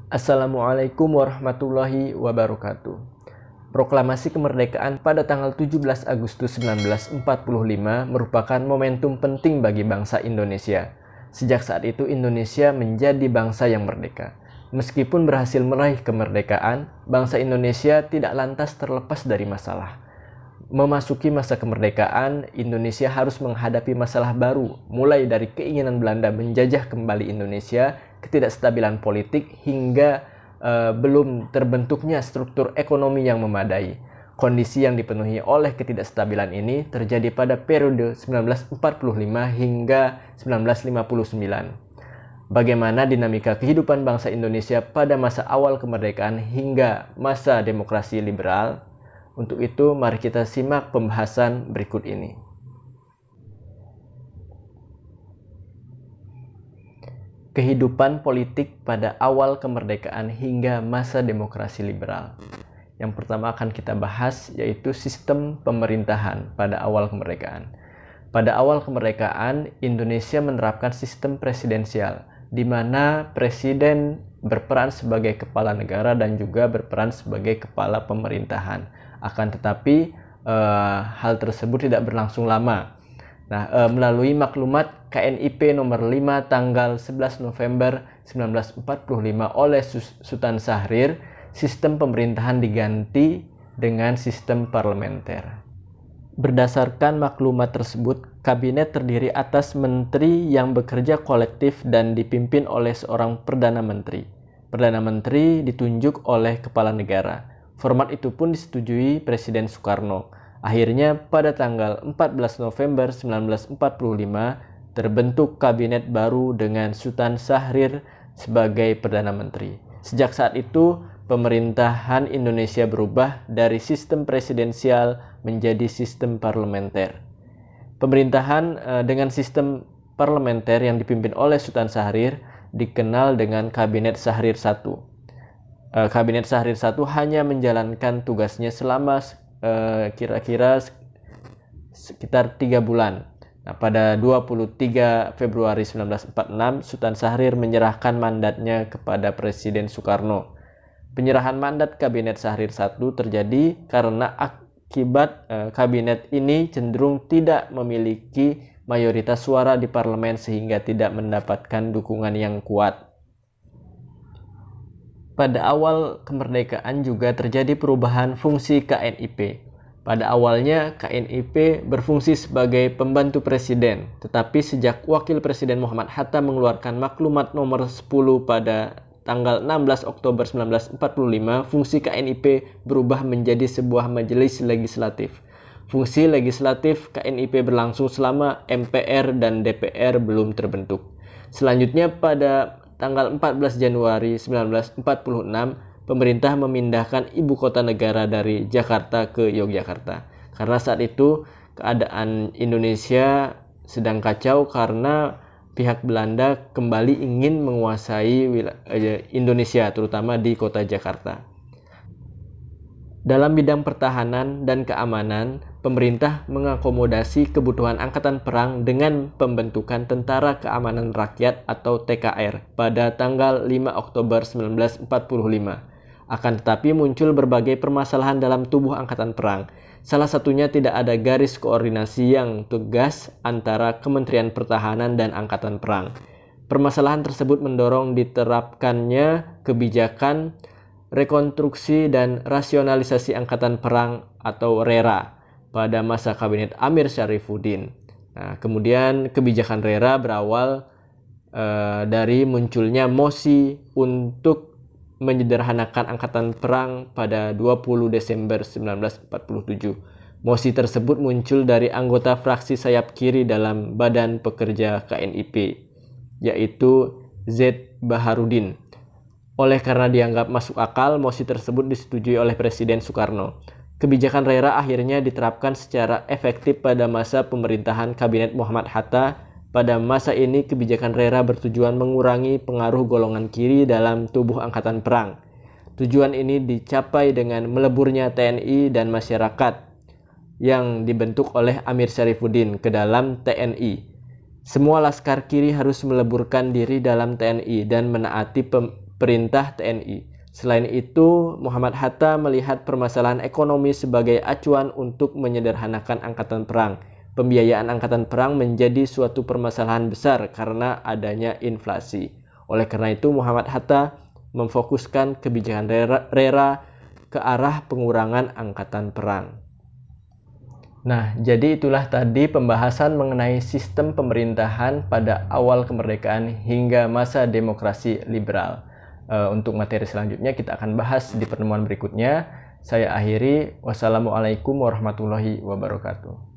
Assalamualaikum warahmatullahi wabarakatuh. Proklamasi kemerdekaan pada tanggal 17 Agustus 1945 merupakan momentum penting bagi bangsa Indonesia. Sejak saat itu Indonesia menjadi bangsa yang merdeka. Meskipun berhasil meraih kemerdekaan, bangsa Indonesia tidak lantas terlepas dari masalah. Memasuki masa kemerdekaan, Indonesia harus menghadapi masalah baru, mulai dari keinginan Belanda menjajah kembali Indonesia, ketidakstabilan politik, hingga belum terbentuknya struktur ekonomi yang memadai. Kondisi yang dipenuhi oleh ketidakstabilan ini terjadi pada periode 1945 hingga 1959. Bagaimana dinamika kehidupan bangsa Indonesia pada masa awal kemerdekaan hingga masa demokrasi liberal? Untuk itu, mari kita simak pembahasan berikut ini. Kehidupan politik pada awal kemerdekaan hingga masa demokrasi liberal. Yang pertama akan kita bahas yaitu sistem pemerintahan pada awal kemerdekaan. Pada awal kemerdekaan, Indonesia menerapkan sistem presidensial, di mana presiden berperan sebagai kepala negara dan juga berperan sebagai kepala pemerintahan. Akan tetapi hal tersebut tidak berlangsung lama. Melalui maklumat KNIP nomor 5 tanggal 11 November 1945 oleh Sultan Syahrir, sistem pemerintahan diganti dengan sistem parlementer. Berdasarkan maklumat tersebut, kabinet terdiri atas menteri yang bekerja kolektif dan dipimpin oleh seorang perdana menteri. Perdana menteri ditunjuk oleh kepala negara. Format itu pun disetujui Presiden Soekarno. Akhirnya pada tanggal 14 November 1945 terbentuk kabinet baru dengan Sultan Syahrir sebagai Perdana Menteri. Sejak saat itu, pemerintahan Indonesia berubah dari sistem presidensial menjadi sistem parlementer. Pemerintahan dengan sistem parlementer yang dipimpin oleh Sultan Syahrir dikenal dengan Kabinet Syahrir I. Kabinet Syahrir I hanya menjalankan tugasnya selama kira-kira sekitar 3 bulan. Pada 23 Februari 1946, Sultan Syahrir menyerahkan mandatnya kepada Presiden Soekarno. Penyerahan mandat Kabinet Syahrir I terjadi karena akibat kabinet ini cenderung tidak memiliki mayoritas suara di parlemen sehingga tidak mendapatkan dukungan yang kuat. Pada awal kemerdekaan juga terjadi perubahan fungsi KNIP. Pada awalnya KNIP berfungsi sebagai pembantu presiden, tetapi sejak Wakil Presiden Muhammad Hatta mengeluarkan maklumat nomor 10 pada tanggal 16 Oktober 1945, fungsi KNIP berubah menjadi sebuah majelis legislatif. Fungsi legislatif KNIP berlangsung selama MPR dan DPR belum terbentuk. Selanjutnya pada tanggal 14 Januari 1946, pemerintah memindahkan ibu kota negara dari Jakarta ke Yogyakarta. Karena saat itu keadaan Indonesia sedang kacau karena pihak Belanda kembali ingin menguasai Indonesia, terutama di kota Jakarta. Dalam bidang pertahanan dan keamanan, pemerintah mengakomodasi kebutuhan angkatan perang dengan pembentukan Tentara Keamanan Rakyat atau TKR pada tanggal 5 Oktober 1945. Akan tetapi muncul berbagai permasalahan dalam tubuh angkatan perang. Salah satunya tidak ada garis koordinasi yang tegas antara Kementerian Pertahanan dan Angkatan Perang. Permasalahan tersebut mendorong diterapkannya kebijakan rekonstruksi dan rasionalisasi angkatan perang atau RERA pada masa kabinet Amir Syarifuddin. Kemudian kebijakan RERA berawal dari munculnya mosi untuk menyederhanakan angkatan perang pada 20 Desember 1947. Mosi tersebut muncul dari anggota fraksi sayap kiri dalam Badan Pekerja KNIP, yaitu Z. Baharudin. Oleh karena dianggap masuk akal, mosi tersebut disetujui oleh Presiden Soekarno. Kebijakan RERA akhirnya diterapkan secara efektif pada masa pemerintahan Kabinet Muhammad Hatta. Pada masa ini, kebijakan RERA bertujuan mengurangi pengaruh golongan kiri dalam tubuh angkatan perang. Tujuan ini dicapai dengan meleburnya TNI dan masyarakat yang dibentuk oleh Amir Syarifuddin ke dalam TNI. Semua laskar kiri harus meleburkan diri dalam TNI dan menaati perintah TNI. Selain itu, Muhammad Hatta melihat permasalahan ekonomi sebagai acuan untuk menyederhanakan angkatan perang. Pembiayaan angkatan perang menjadi suatu permasalahan besar karena adanya inflasi. Oleh karena itu, Muhammad Hatta memfokuskan kebijakan RERA ke arah pengurangan angkatan perang. Nah, jadi itulah tadi pembahasan mengenai sistem pemerintahan pada awal kemerdekaan hingga masa demokrasi liberal. Untuk materi selanjutnya kita akan bahas di pertemuan berikutnya. Saya akhiri. Wassalamualaikum warahmatullahi wabarakatuh.